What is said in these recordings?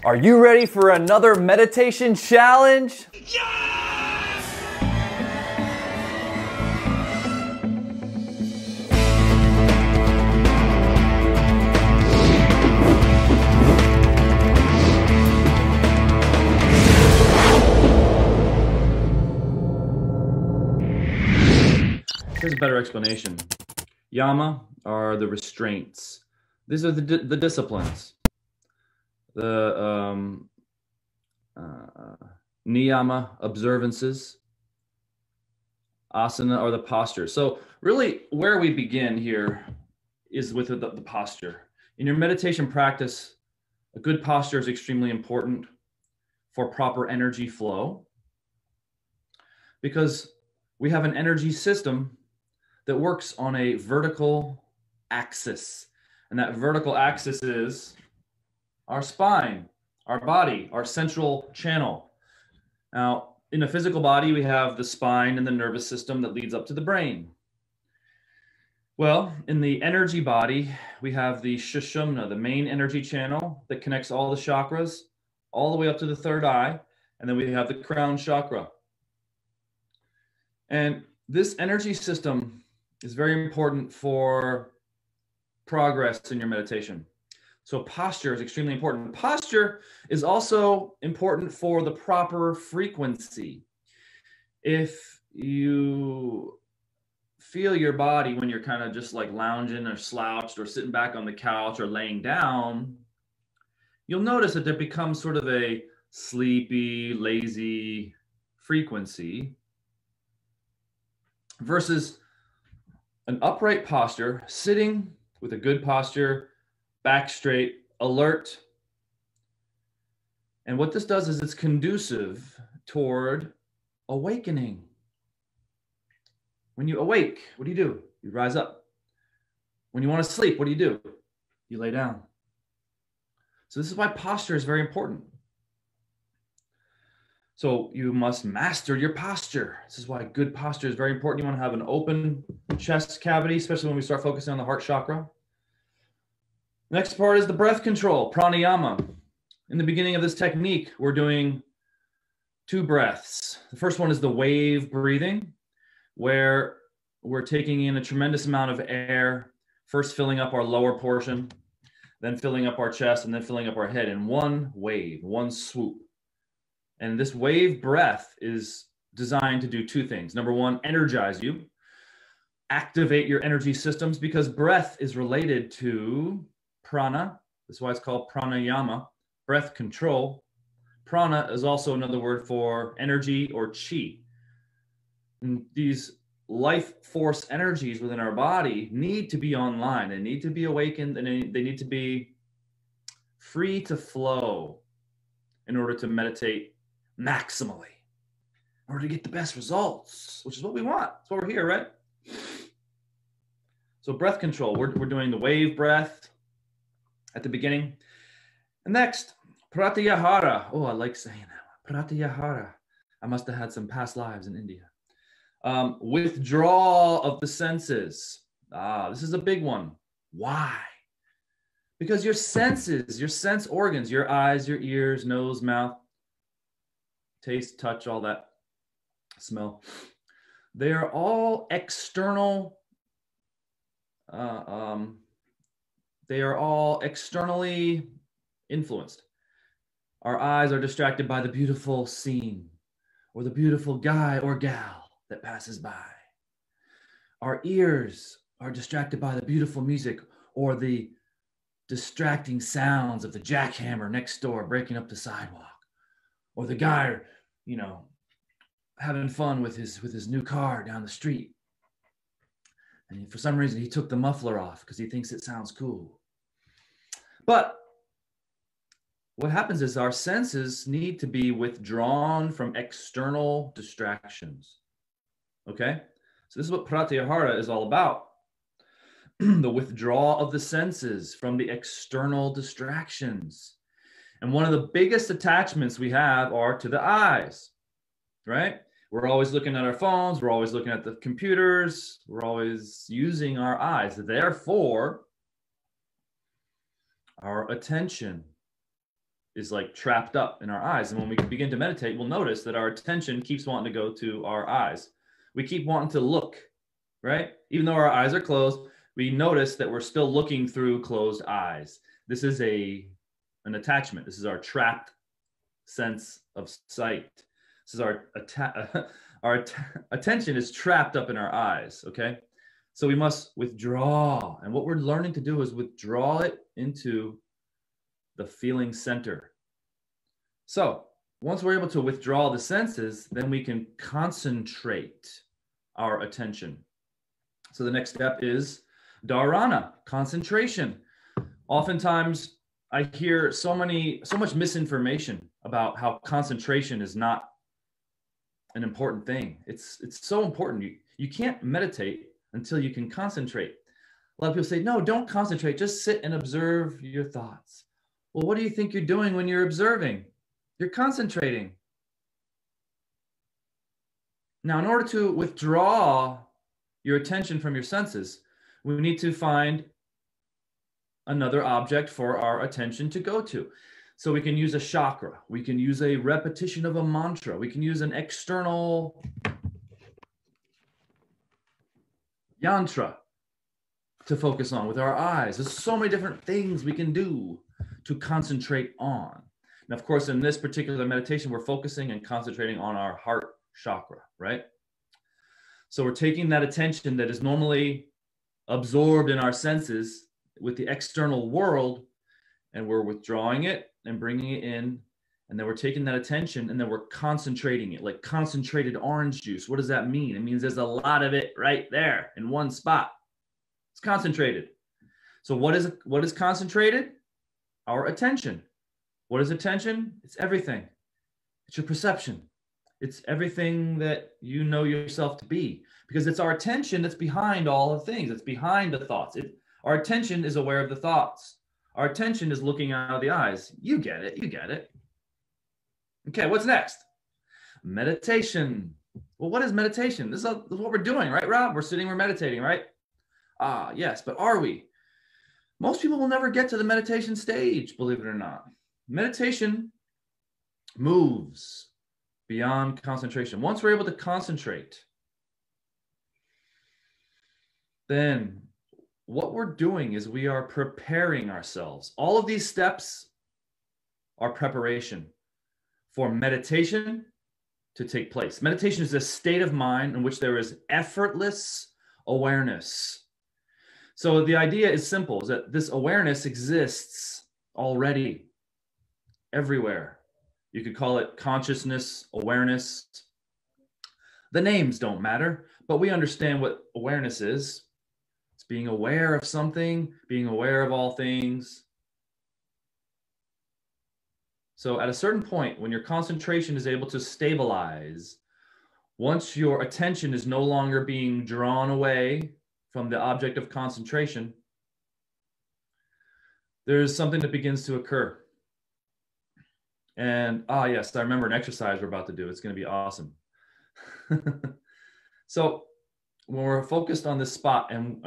Are you ready for another meditation challenge? Here's a better explanation. Yama are the restraints. These are the disciplines. The niyama, observances. Asana are the postures. So really where we begin here is with the posture. In your meditation practice, a good posture is extremely important for proper energy flow, because we have an energy system that works on a vertical axis. And that vertical axis is our spine, our body, our central channel. Now, in a physical body, we have the spine and the nervous system that leads up to the brain. Well, in the energy body, we have the Sushumna, the main energy channel that connects all the chakras, all the way up to the third eye. And then we have the crown chakra. And this energy system is very important for progress in your meditation. So posture is extremely important. Posture is also important for the proper frequency. If you feel your body when you're kind of just like lounging or slouched or sitting back on the couch or laying down, you'll notice that there becomes sort of a sleepy, lazy frequency versus an upright posture, sitting with a good posture, back straight, alert. And what this does is it's conducive toward awakening. When you awake, what do? You rise up. When you want to sleep, what do? You lay down. So this is why posture is very important. So you must master your posture. This is why good posture is very important. You want to have an open chest cavity, especially when we start focusing on the heart chakra. Next part is the breath control, pranayama. In the beginning of this technique, we're doing 2 breaths. The first one is the wave breathing, where we're taking in a tremendous amount of air, first filling up our lower portion, then filling up our chest, and then filling up our head in one wave, one swoop. And this wave breath is designed to do 2 things. Number 1, energize you, activate your energy systems, because breath is related to prana. That's why it's called pranayama, breath control. Prana is also another word for energy or chi. And these life force energies within our body need to be online. They need to be awakened, and they need to be free to flow in order to meditate maximally, in order to get the best results, which is what we want. That's why we're here, right? So breath control, we're doing the wave breath at the beginning. And next, pratyahara. Oh, I like saying that one. Pratyahara. I must have had some past lives in India. Withdrawal of the senses. This is a big one. Why? Because your senses, your sense organs, your eyes, your ears, nose, mouth, taste, touch, all that, smell, they are all external. They are all externally influenced. Our eyes are distracted by the beautiful scene or the beautiful guy or gal that passes by. Our ears are distracted by the beautiful music or the distracting sounds of the jackhammer next door breaking up the sidewalk, or the guy, having fun with his new car down the street. And for some reason, he took the muffler off because he thinks it sounds cool. But what happens is our senses need to be withdrawn from external distractions. Okay? So this is what pratyahara is all about. The withdrawal of the senses from the external distractions. And one of the biggest attachments we have are to the eyes, right? We're always looking at our phones. We're always looking at the computers. We're always using our eyes. Therefore, our attention is like trapped up in our eyes. And when we begin to meditate, we'll notice that our attention keeps wanting to go to our eyes. We keep wanting to look, right? Even though our eyes are closed, we notice that we're still looking through closed eyes. This is an attachment. This is our trapped sense of sight. This is our attention is trapped up in our eyes, okay? So we must withdraw. And what we're learning to do is withdraw it into the feeling center. So once we're able to withdraw the senses, then we can concentrate our attention. So the next step is dharana, concentration. Oftentimes I hear so much misinformation about how concentration is not an important thing. It's so important. You can't meditate until you can concentrate. A lot of people say, no, don't concentrate. Just sit and observe your thoughts. Well, what do you think you're doing when you're observing? You're concentrating. Now, in order to withdraw your attention from your senses, we need to find another object for our attention to go to. So we can use a chakra. We can use a repetition of a mantra. We can use an external yantra to focus on with our eyes. There's so many different things we can do to concentrate on. And of course, in this particular meditation, we're focusing and concentrating on our heart chakra, right? So we're taking that attention that is normally absorbed in our senses with the external world, and we're withdrawing it and bringing it in. And then we're taking that attention and then we're concentrating it, like concentrated orange juice. What does that mean? It means there's a lot of it right there in one spot. It's concentrated. So what is concentrated? Our attention. What is attention? It's everything. It's your perception. It's everything that you know yourself to be, because it's our attention that's behind all of things. It's behind the thoughts. Our attention is aware of the thoughts. Our attention is looking out of the eyes. You get it. You get it. Okay, what's next? Meditation. Well, what is meditation? This is what we're doing, right, Rob? We're sitting, we're meditating, right? Ah, yes, but are we? Most people will never get to the meditation stage, believe it or not. Meditation moves beyond concentration. Once we're able to concentrate, then what we're doing is we are preparing ourselves. All of these steps are preparation for meditation to take place. Meditation is a state of mind in which there is effortless awareness. So the idea is simple, is that this awareness exists already everywhere. You could call it consciousness, awareness. The names don't matter, but we understand what awareness is. It's being aware of something, being aware of all things. So at a certain point, when your concentration is able to stabilize, once your attention is no longer being drawn away from the object of concentration, there's something that begins to occur. And, yes, I remember an exercise we're about to do. It's going to be awesome. So when we're focused on this spot and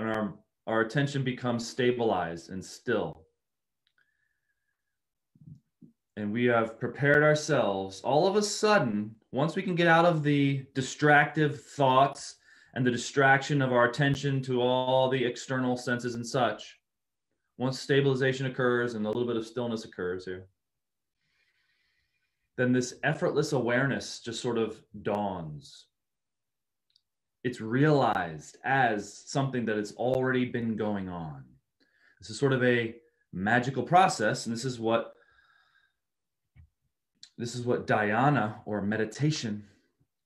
our attention becomes stabilized and still, and we have prepared ourselves, all of a sudden, once we can get out of the distractive thoughts and the distraction of our attention to all the external senses and such, once stabilization occurs and a little bit of stillness occurs here, then this effortless awareness just sort of dawns. It's realized as something that has already been going on. This is sort of a magical process, and this is what dhyana, or meditation,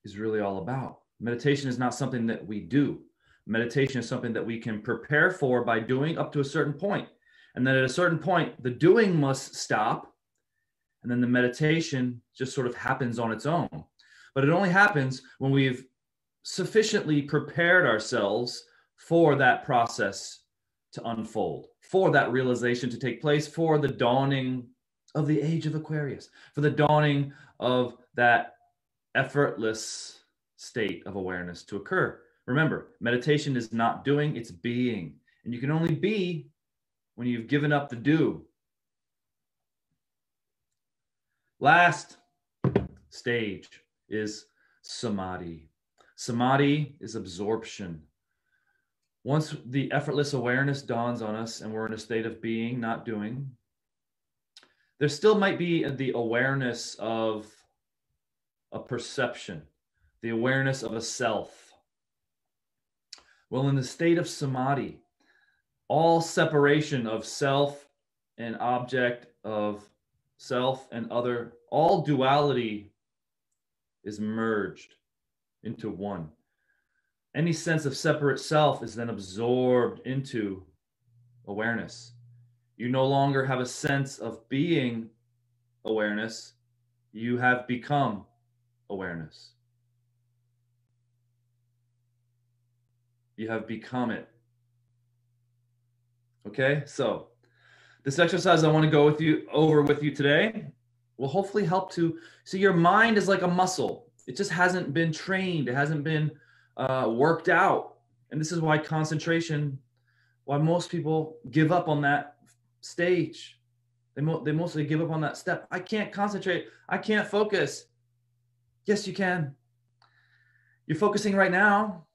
is really all about. Meditation is not something that we do. Meditation is something that we can prepare for by doing up to a certain point. And then at a certain point, the doing must stop. And then the meditation just sort of happens on its own. But it only happens when we've sufficiently prepared ourselves for that process to unfold, for that realization to take place, for the dawning of the age of Aquarius, for the dawning of that effortless state of awareness to occur. Remember, meditation is not doing, it's being. And you can only be when you've given up the do. Last stage is samadhi. Samadhi is absorption. Once the effortless awareness dawns on us and we're in a state of being, not doing, there still might be the awareness of a perception, the awareness of a self. Well, in the state of samadhi, all separation of self and object, of self and other, all duality is merged into one. Any sense of separate self is then absorbed into awareness. You no longer have a sense of being awareness. You have become awareness. You have become it. Okay, so this exercise I want to go over with you today will hopefully help to see your mind is like a muscle. It just hasn't been trained. It hasn't been worked out. And this is why why most people give up on that stage. They mostly give up on that step. I can't concentrate. I can't focus. Yes, you can. You're focusing right now.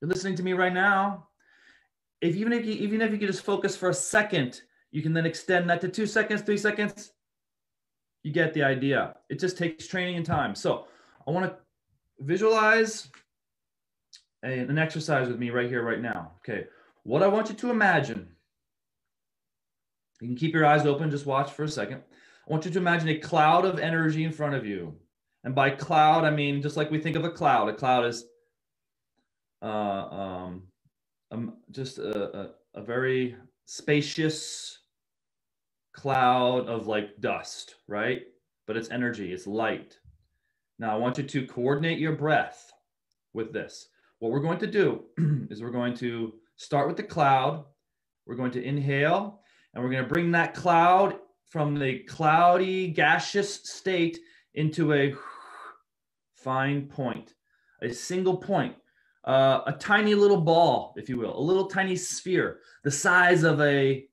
You're listening to me right now. Even if you could just focus for a second, you can then extend that to 2 seconds, 3 seconds. You get the idea. It just takes training and time. So I want to visualize an exercise with me right here, right now. Okay. What I want you to imagine, you can keep your eyes open, just watch for a second. I want you to imagine a cloud of energy in front of you. And by cloud, I mean, just like we think of a cloud is just a very spacious cloud of like dust, right? But it's energy, it's light. Now I want you to coordinate your breath with this. What we're going to do is we're going to start with the cloud. We're going to inhale, and we're going to bring that cloud from the cloudy, gaseous state into a fine point, a single point, a tiny little ball, if you will, a little tiny sphere, the size of a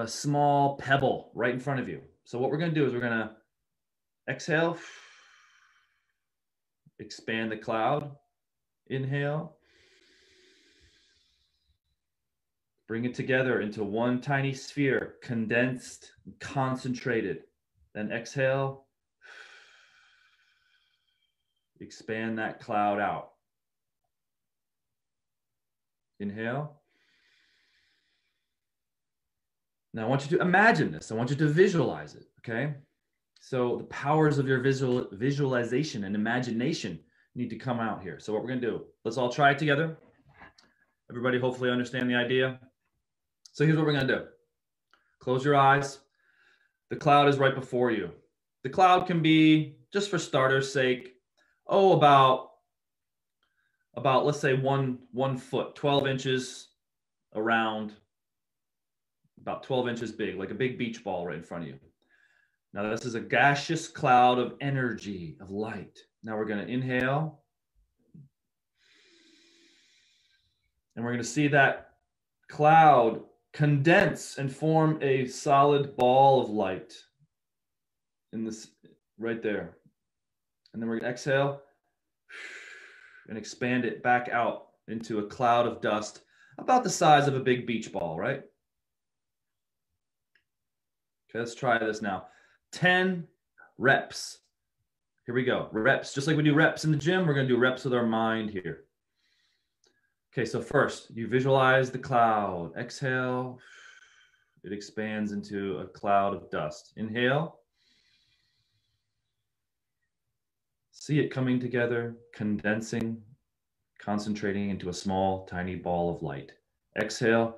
small pebble right in front of you. So what we're going to do is we're going to exhale, expand the cloud, inhale, bring it together into one tiny sphere, condensed, concentrated. Then exhale, expand that cloud out. Inhale. Now I want you to imagine this. I want you to visualize it, okay? So the powers of your visualization and imagination need to come out here. So what we're going to do, let's all try it together. Everybody hopefully understand the idea. So here's what we're going to do. Close your eyes. The cloud is right before you. The cloud can be, just for starter's sake, about let's say one foot, 12 inches around, about 12 inches big, like a big beach ball right in front of you. Now this is a gaseous cloud of energy, of light. Now we're going to inhale. And we're going to see that cloud condense and form a solid ball of light in this right there. And then we're going to exhale and expand it back out into a cloud of dust about the size of a big beach ball, right? Okay, let's try this now. 10 reps. Here we go. Reps. Just like we do reps in the gym, we're going to do reps with our mind here. Okay, so first, you visualize the cloud. Exhale. It expands into a cloud of dust. Inhale. See it coming together, condensing, concentrating into a small, tiny ball of light. Exhale.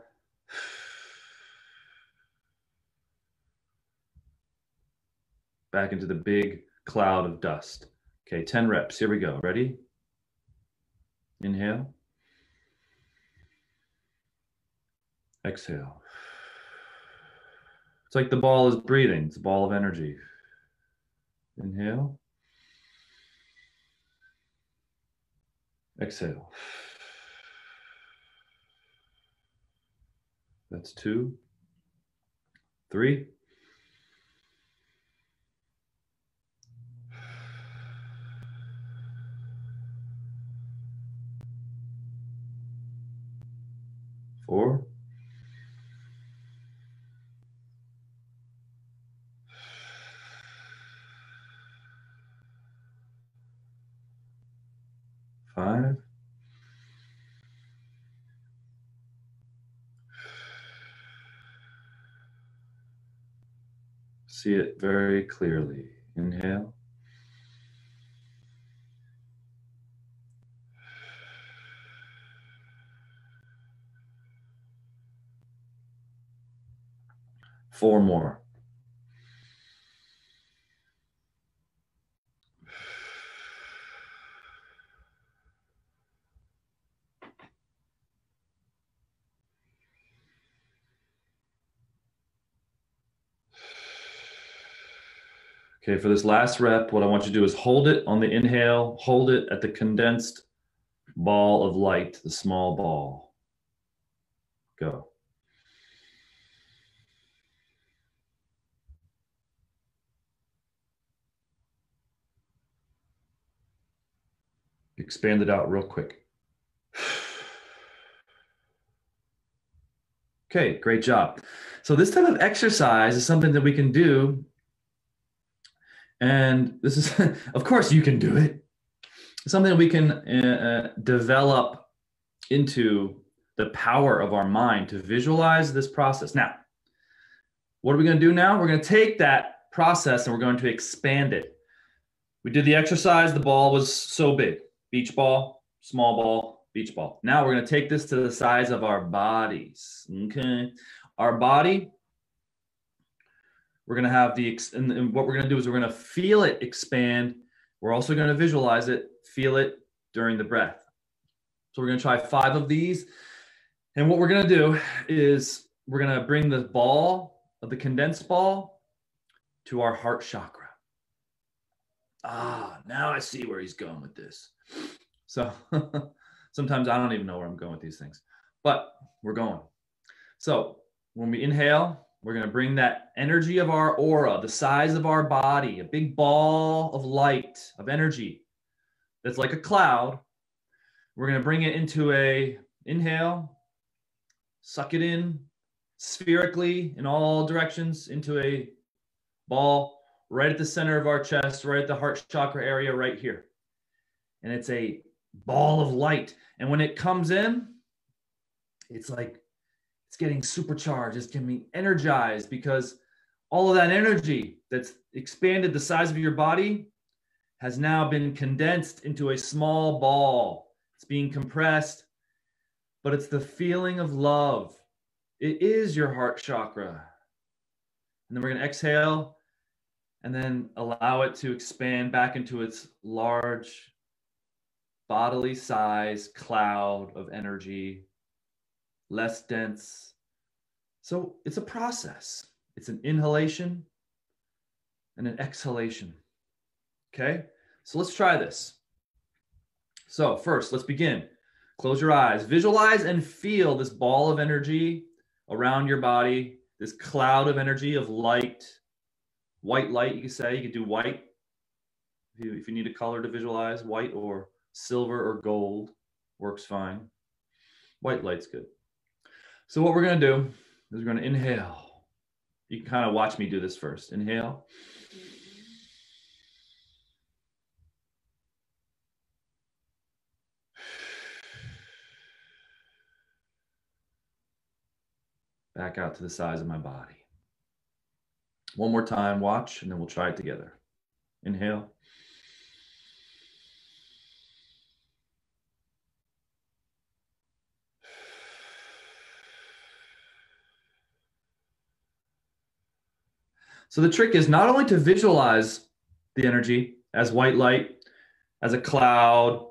Back into the big cloud of dust. Okay, 10 reps. Here we go. Ready? Inhale. Exhale. It's like the ball is breathing. It's a ball of energy. Inhale. Exhale. That's 2, 3. 4, 5, 6. See it very clearly. Inhale. Four more. Okay, for this last rep, what I want you to do is hold it on the inhale, hold it at the condensed ball of light, the small ball. Go. Expand it out real quick. Okay, great job. So this type of exercise is something that we can do. And this is, of course, you can do it. It's something that we can develop into the power of our mind to visualize this process. Now, what are we going to do now? We're going to take that process and we're going to expand it. We did the exercise. The ball was so big. Beach ball, small ball, beach ball. Now we're going to take this to the size of our bodies. Okay. Our body, we're going to have and what we're going to do is we're going to feel it expand. We're also going to visualize it, feel it during the breath. So we're going to try 5 of these. And what we're going to do is we're going to bring the ball of the condensed ball to our heart chakra. Now I see where he's going with this. So sometimes I don't even know where I'm going with these things, but we're going. So when we inhale, we're going to bring that energy of our aura, the size of our body, a big ball of light, of energy that's like a cloud. We're going to bring it into a inhale, suck it in spherically in all directions into a ball right at the center of our chest, right at the heart chakra area right here. And it's a ball of light. And when it comes in, it's like it's getting supercharged. It's getting energized because all of that energy that's expanded the size of your body has now been condensed into a small ball. It's being compressed, but it's the feeling of love. It is your heart chakra. And then we're going to exhale and then allow it to expand back into its large bodily size cloud of energy, less dense. So it's a process. It's an inhalation and an exhalation. Okay, so let's try this. So first, let's begin. Close your eyes. Visualize and feel this ball of energy around your body, this cloud of energy of light, white light, you could say. You could do white if you need a color to visualize. White or silver or gold works fine. White light's good. So what we're going to do is we're going to inhale. You can kind of watch me do this first. Inhale. Back out to the size of my body. One more time, watch, and then we'll try it together. Inhale. So the trick is not only to visualize the energy as white light, as a cloud,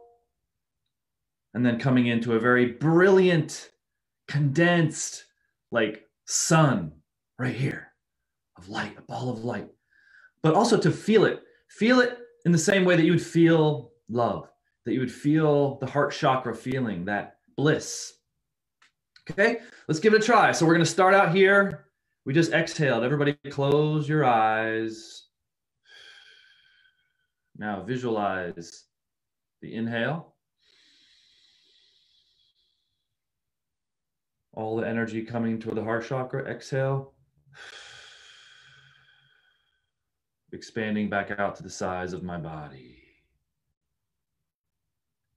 and then coming into a very brilliant, condensed, like sun right here of light, a ball of light, but also to feel it in the same way that you would feel love, that you would feel the heart chakra feeling, that bliss. Okay, let's give it a try. So we're going to start out here. We just exhaled. Everybody close your eyes. Now visualize the inhale. All the energy coming toward the heart chakra. Exhale. Expanding back out to the size of my body.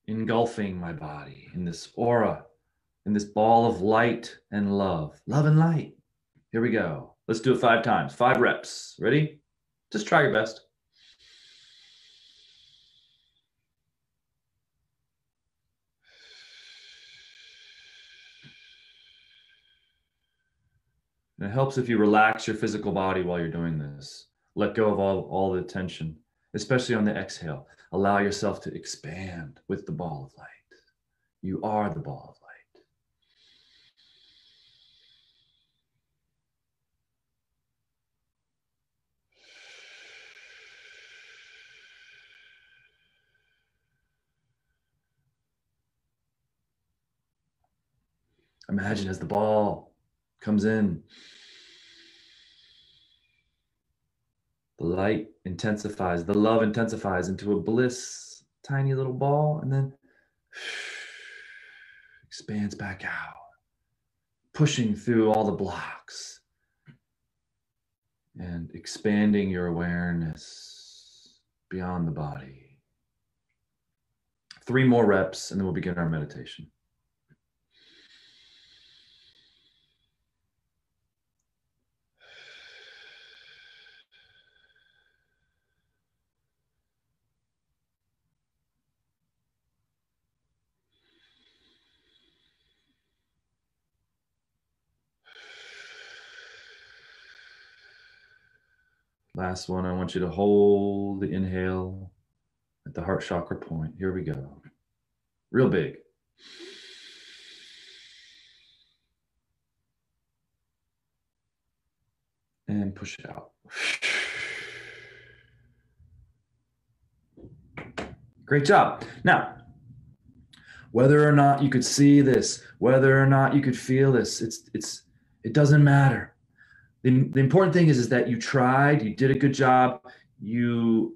Engulfing my body in this aura, in this ball of light and love. Love and light. Here we go. Let's do it 5 times. 5 reps. Ready? Just try your best. And it helps if you relax your physical body while you're doing this. Let go of all the tension, especially on the exhale. Allow yourself to expand with the ball of light. You are the ball of light. Imagine as the ball comes in, the light intensifies, the love intensifies into a bliss, tiny little ball, and then expands back out, pushing through all the blocks and expanding your awareness beyond the body. 3 more reps, and then we'll begin our meditation. Last one, I want you to hold the inhale at the heart chakra point. Here we go. Real big. And push it out. Great job. Now, whether or not you could see this, whether or not you could feel this, it doesn't matter. The important thing is that you tried, you did a good job, you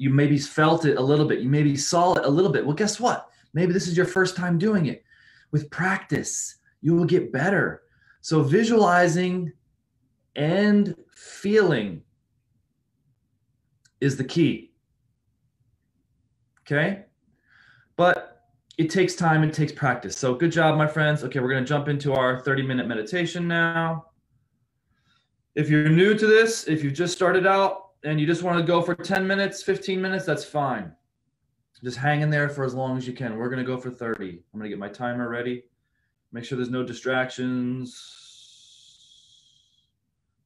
maybe felt it a little bit, you maybe saw it a little bit. Well, guess what? Maybe this is your first time doing it. With practice, you will get better. So visualizing and feeling is the key. Okay? But it takes time, it takes practice. So good job, my friends. Okay, we're going to jump into our 30-minute meditation now. If you're new to this, if you've just started out and you just want to go for 10 minutes, 15 minutes, that's fine. Just hang in there for as long as you can. We're going to go for 30. I'm going to get my timer ready. Make sure there's no distractions.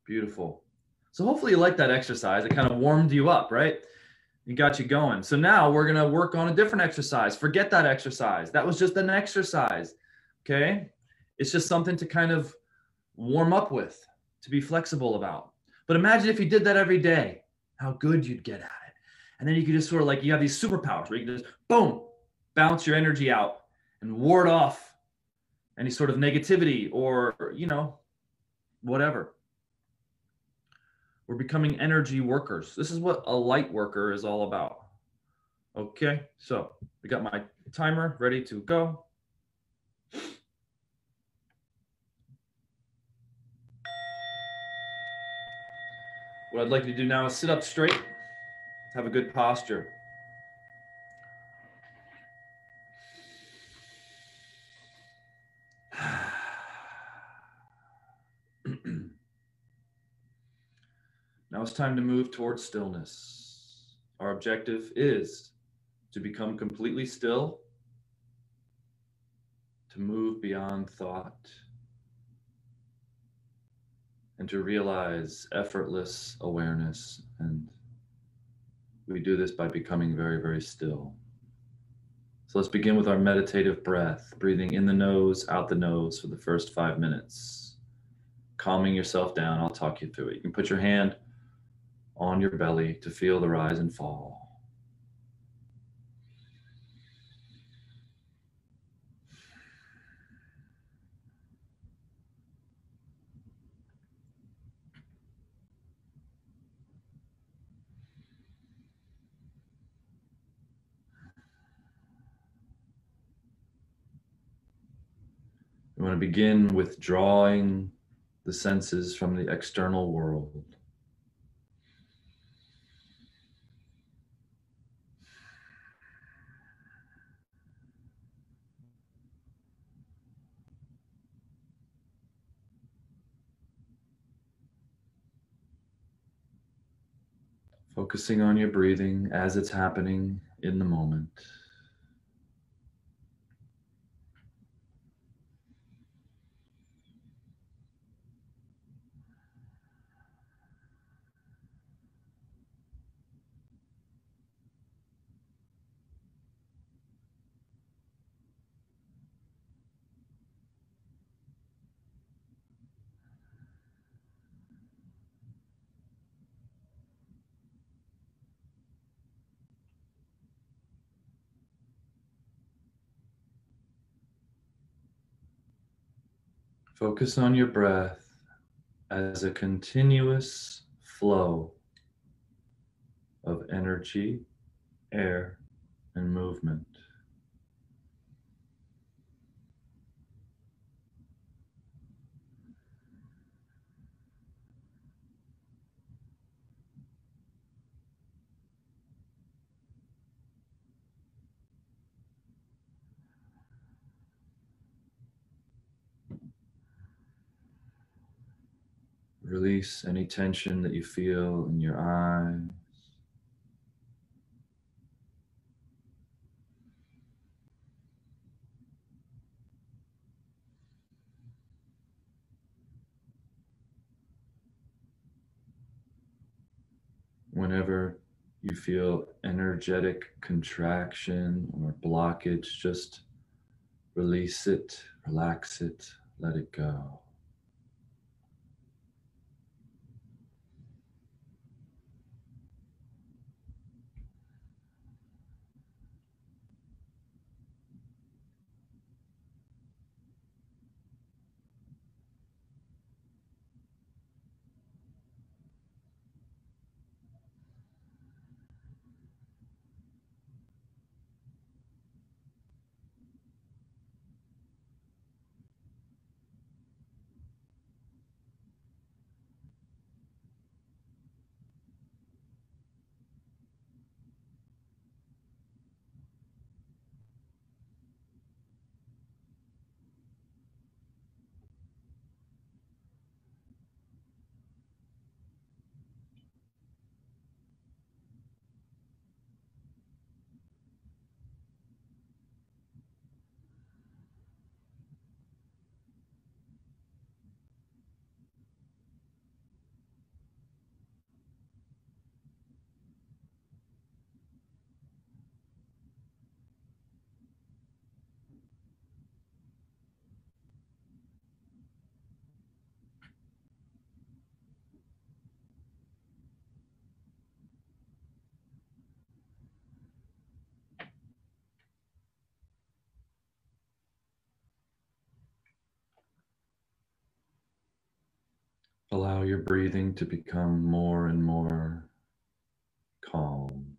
Beautiful. So hopefully you like that exercise. It kind of warmed you up, right? It got you going. So now we're going to work on a different exercise. Forget that exercise. That was just an exercise, okay? It's just something to kind of warm up with, to be flexible about. But imagine if you did that every day, how good you'd get at it. And then you could just sort of like, you have these superpowers where you can just, boom, bounce your energy out and ward off any sort of negativity or, whatever. We're becoming energy workers. This is what a light worker is all about. Okay, so we got my timer ready to go. What I'd like you to do now is sit up straight, have a good posture. Now it's time to move towards stillness. Our objective is to become completely still, to move beyond thought, and to realize effortless awareness. And we do this by becoming very, very still. So let's begin with our meditative breath, breathing in the nose, out the nose for the first 5 minutes. Calming yourself down. I'll talk you through it. You can put your hand on your belly to feel the rise and fall. want to begin withdrawing the senses from the external world. Focusing on your breathing as it's happening in the moment. Focus on your breath as a continuous flow of energy, air, and movement. Release any tension that you feel in your eyes. Whenever you feel energetic contraction or blockage, just release it, relax it, let it go. Allow your breathing to become more and more calm.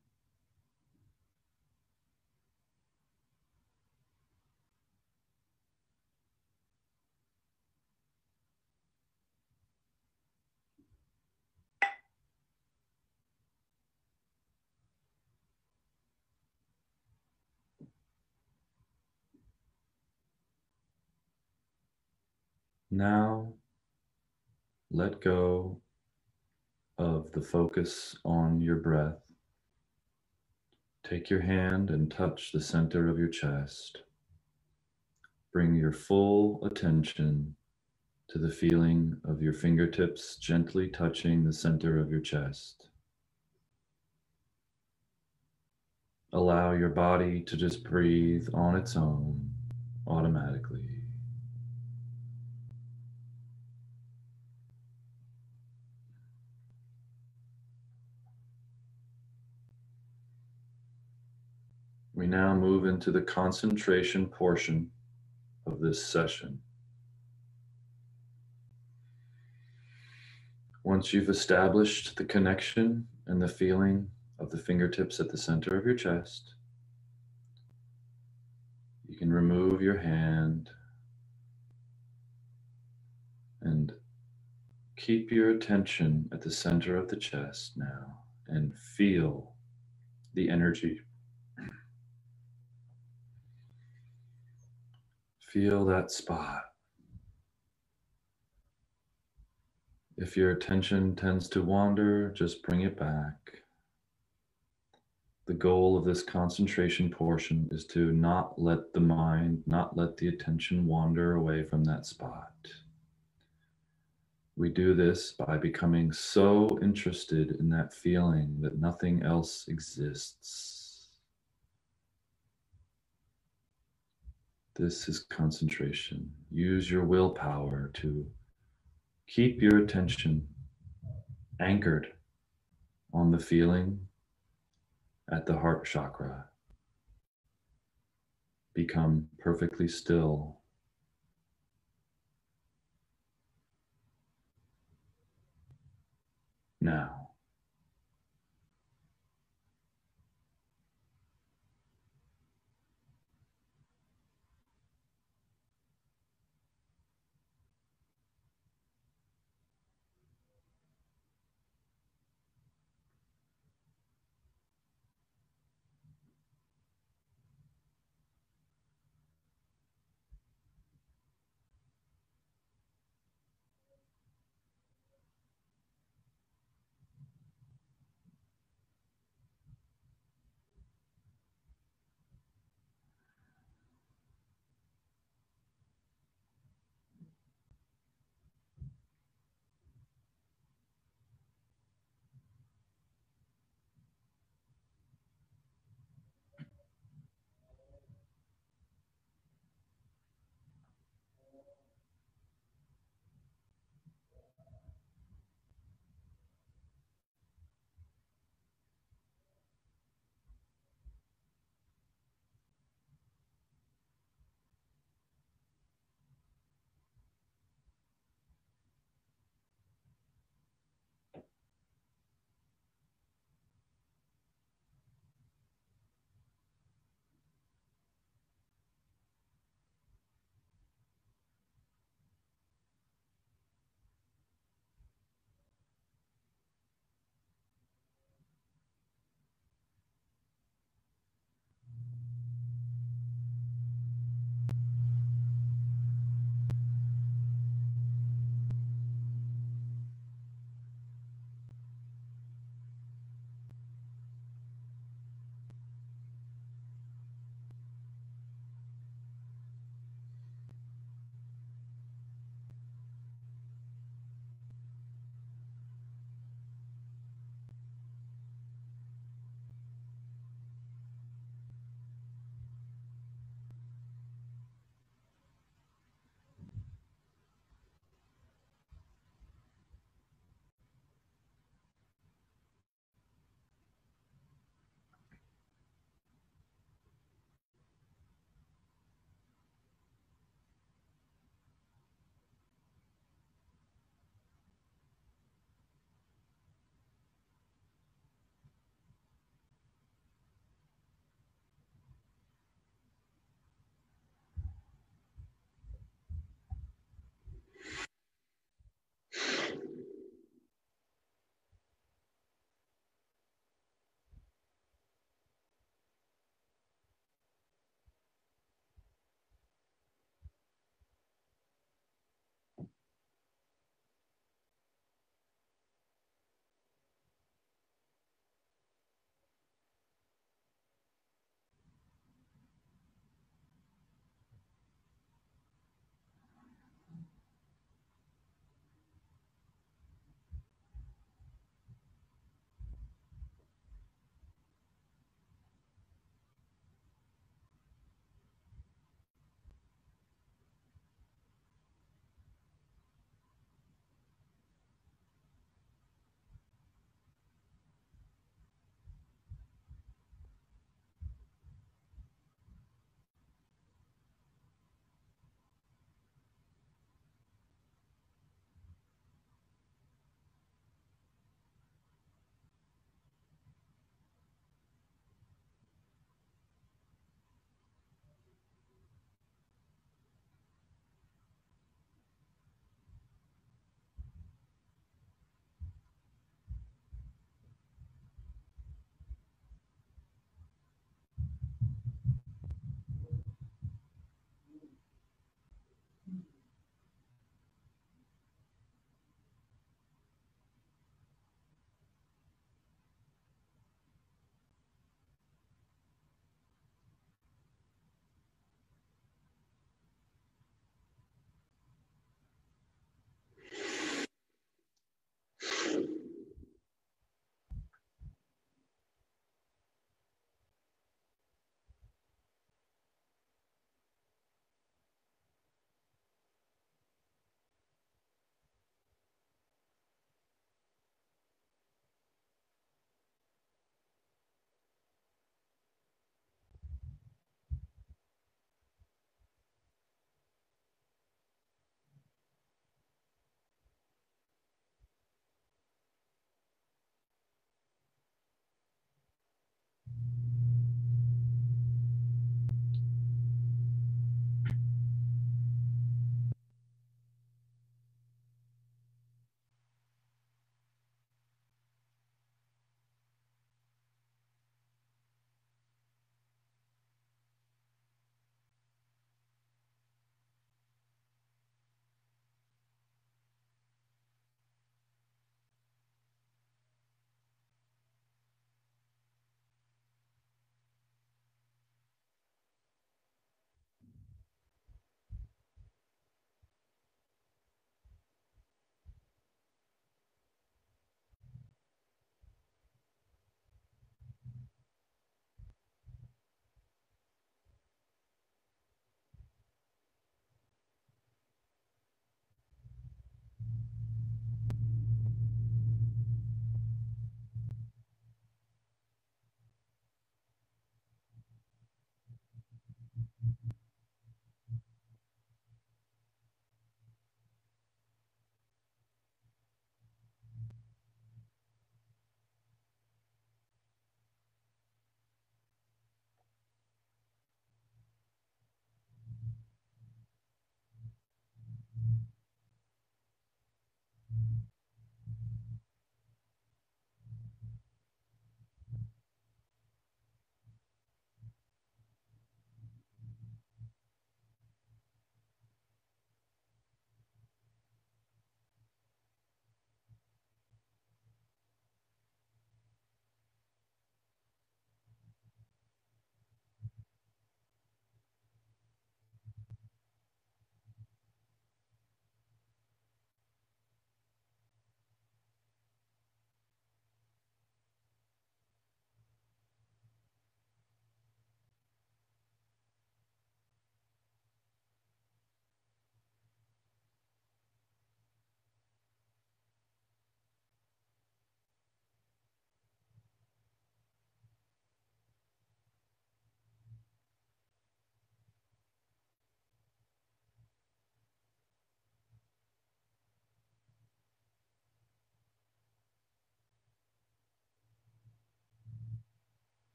Now, let go of the focus on your breath. Take your hand and touch the center of your chest. Bring your full attention to the feeling of your fingertips gently touching the center of your chest. Allow your body to just breathe on its own automatically. We now move into the concentration portion of this session. Once you've established the connection and the feeling of the fingertips at the center of your chest, you can remove your hand And keep your attention at the center of the chest now and feel the energy. Feel that spot. If your attention tends to wander, just bring it back. The goal of this concentration portion is to not let the mind, not let the attention wander away from that spot. We do this by becoming so interested in that feeling that nothing else exists. This is concentration. Use your willpower to keep your attention anchored on the feeling at the heart chakra. Become perfectly still. Now.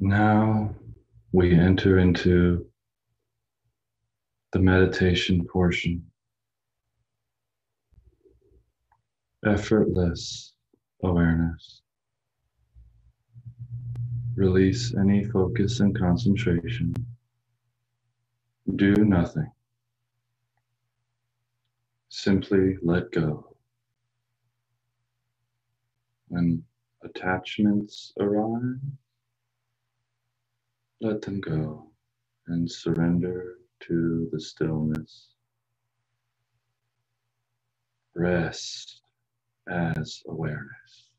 Now we enter into the meditation portion. Effortless awareness. Release any focus and concentration. Do nothing. Simply let go. When attachments arise, let them go and surrender to the stillness. Rest as awareness.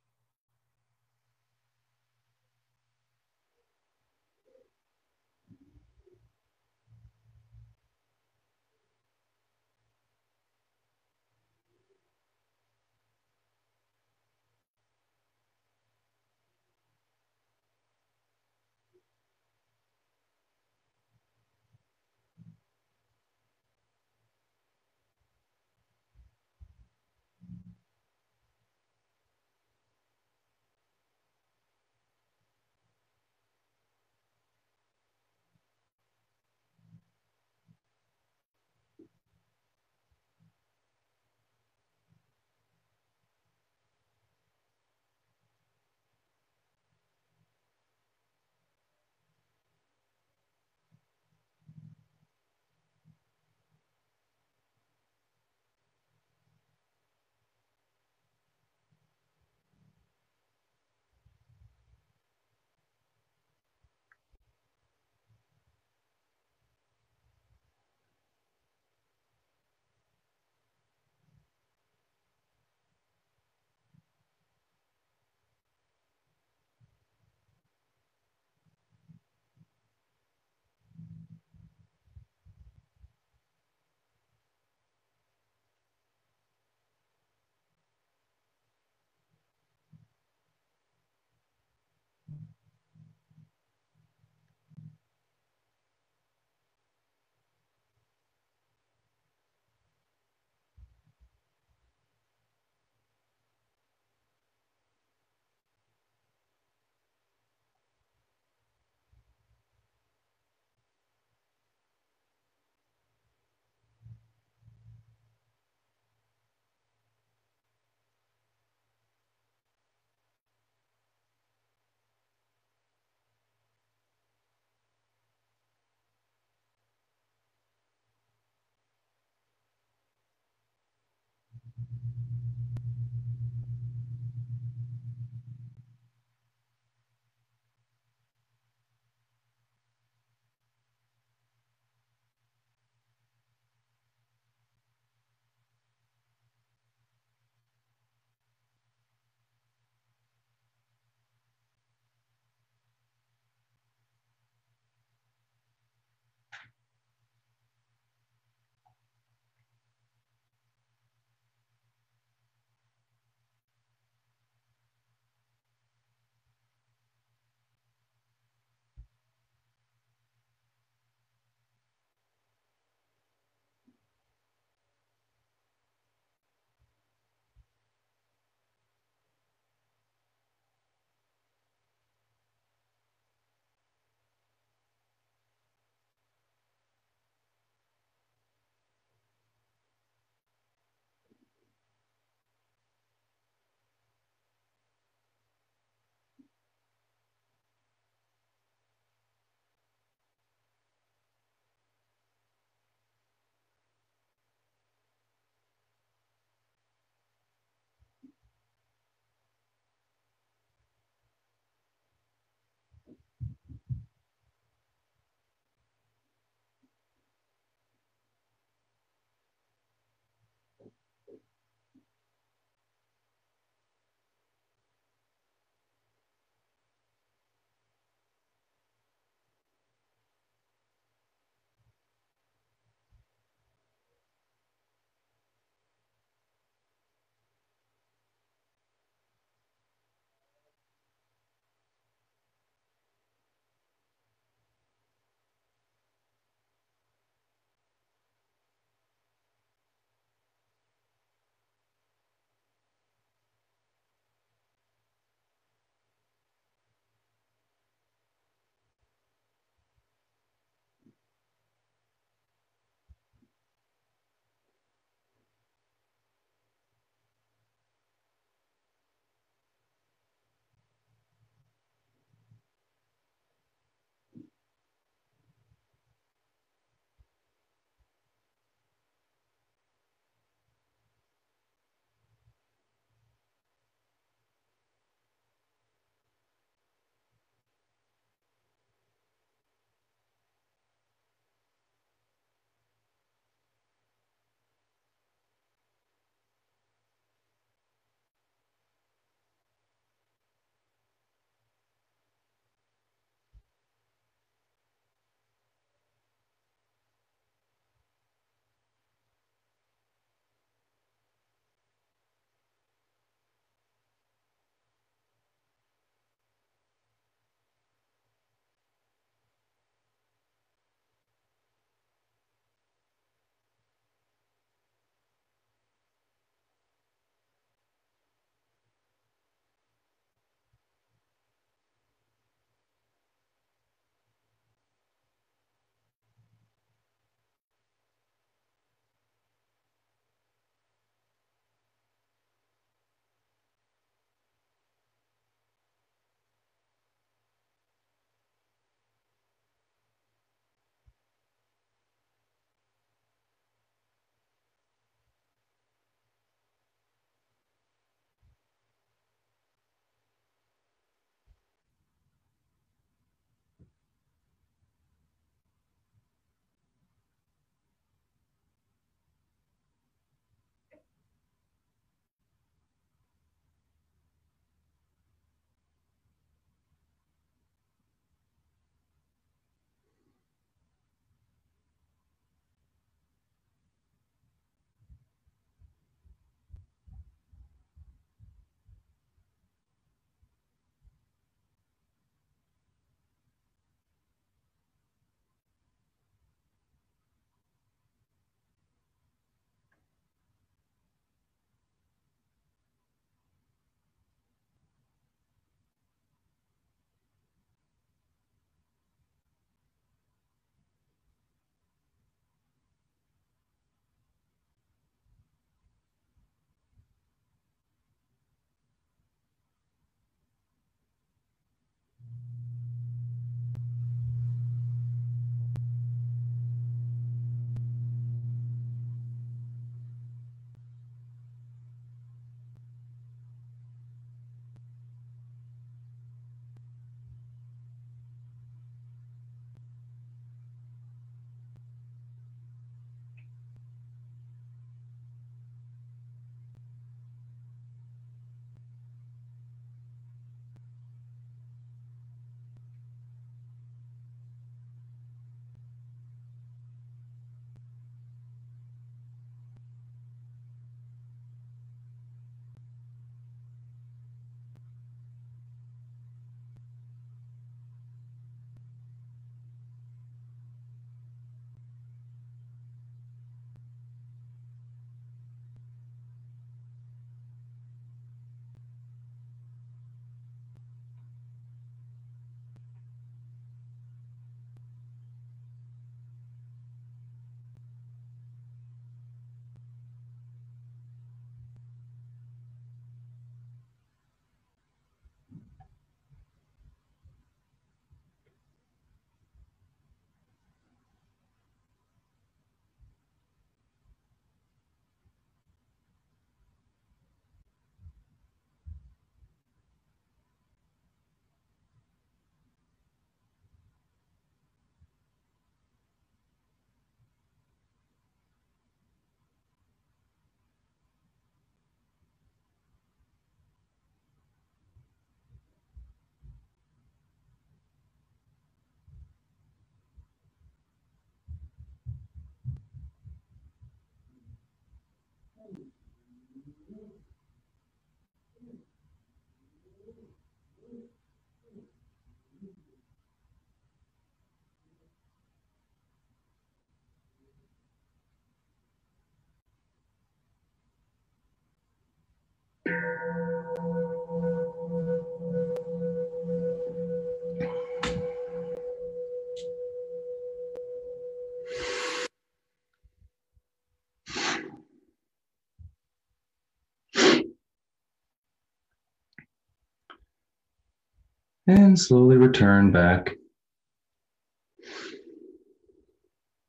And slowly return back.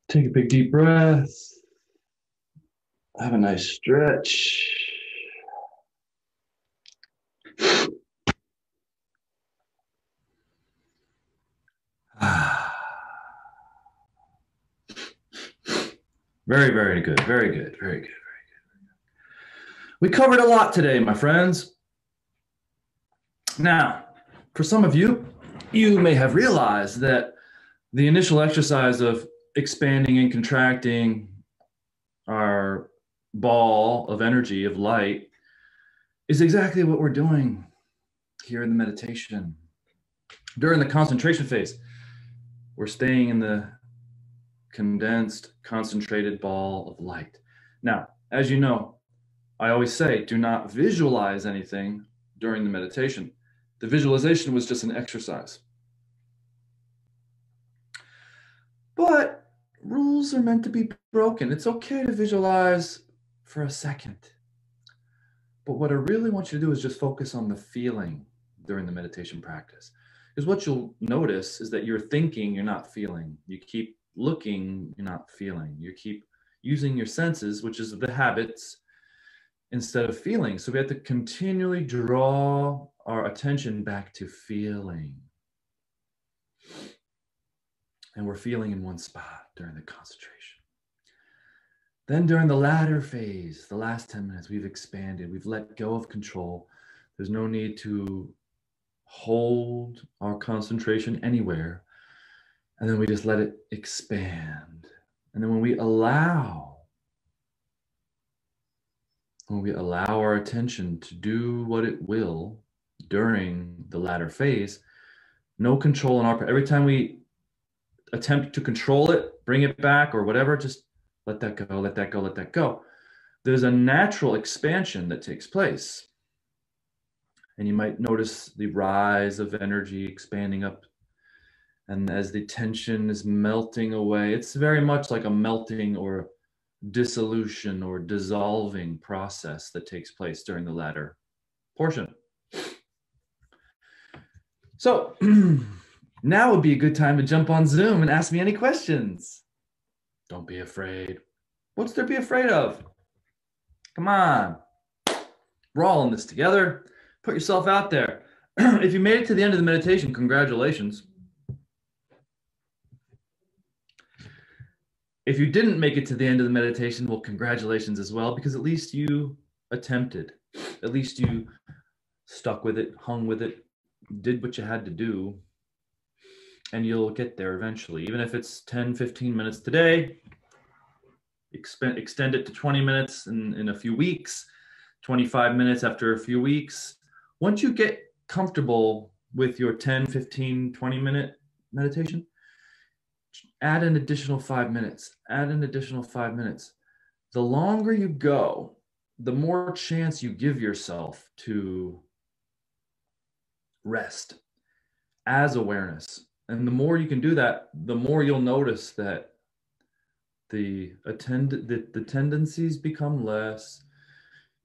Take a big deep breath. Have a nice stretch. Very, very good. Very good. Very good. We covered a lot today, my friends. Now, for some of you, you may have realized that the initial exercise of expanding and contracting our ball of energy, of light, is exactly what we're doing here in the meditation. During the concentration phase, we're staying in the condensed, concentrated ball of light. Now, as you know, I always say, do not visualize anything during the meditation. The visualization was just an exercise. But rules are meant to be broken. It's okay to visualize for a second. But what I really want you to do is just focus on the feeling during the meditation practice. Because what you'll notice is that you're thinking, you're not feeling. You keep looking, you're not feeling. You keep using your senses, which is the habits, instead of feeling. So we have to continually draw our attention back to feeling. And we're feeling in one spot during the concentration. Then during the latter phase, the last 10 minutes, we've expanded, we've let go of control. There's no need to hold our concentration anywhere. And then we just let it expand. And then when we allow our attention to do what it will during the latter phase, no control on our part. Every time we attempt to control it, bring it back or whatever, just let that go, let that go, let that go. There's a natural expansion that takes place. And you might notice the rise of energy expanding up. And as the tension is melting away, it's very much like a melting or dissolution or dissolving process that takes place during the latter portion. So now would be a good time to jump on Zoom and ask me any questions. Don't be afraid. What's there to be afraid of? Come on. We're all in this together. Put yourself out there. If you made it to the end of the meditation, congratulations. If you didn't make it to the end of the meditation, well, congratulations as well, because at least you attempted. At least you stuck with it, hung with it, did what you had to do, and you'll get there eventually. Even if it's 10, 15 minutes today, extend it to 20 minutes in a few weeks, 25 minutes after a few weeks. Once you get comfortable with your 10, 15, 20-minute meditation, add an additional 5 minutes. Add an additional 5 minutes. The longer you go, the more chance you give yourself to rest as awareness. And the more you can do that, the more you'll notice that the tendencies become less.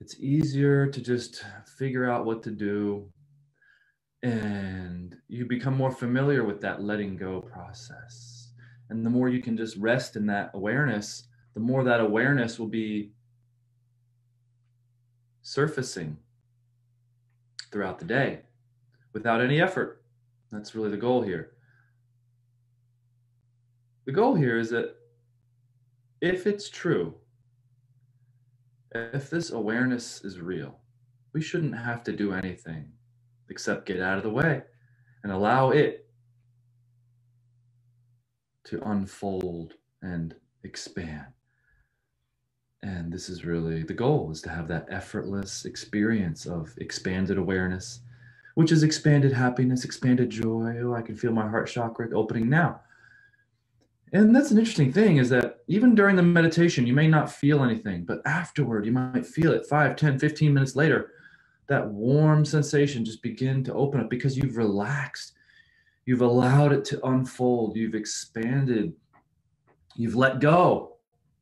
It's easier to just figure out what to do. And you become more familiar with that letting go process. And the more you can just rest in that awareness, the more that awareness will be surfacing throughout the day without any effort. That's really the goal here. The goal here is that if it's true, if this awareness is real, we shouldn't have to do anything except get out of the way and allow it to unfold and expand. And this is really the goal, is to have that effortless experience of expanded awareness, which is expanded happiness, expanded joy. Oh, I can feel my heart chakra opening now. And that's an interesting thing, is that even during the meditation, you may not feel anything, but afterward, you might feel it 5, 10, 15 minutes later, that warm sensation just begin to open up because you've relaxed. You've allowed it to unfold. You've expanded. You've let go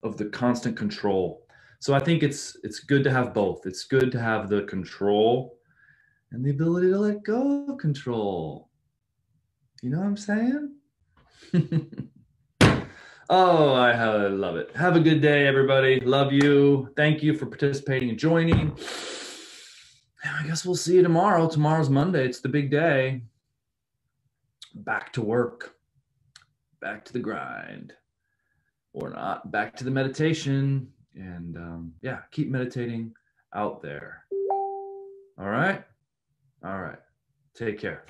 of the constant control. So I think it's good to have both. It's good to have the control and the ability to let go of control. You know what I'm saying? Oh, I love it. Have a good day, everybody. Love you. Thank you for participating and joining. I guess we'll see you tomorrow. Tomorrow's Monday. It's the big day. Back to work. Back to the grind. Or not. Back to the meditation. And yeah, keep meditating out there. All right? All right. Take care.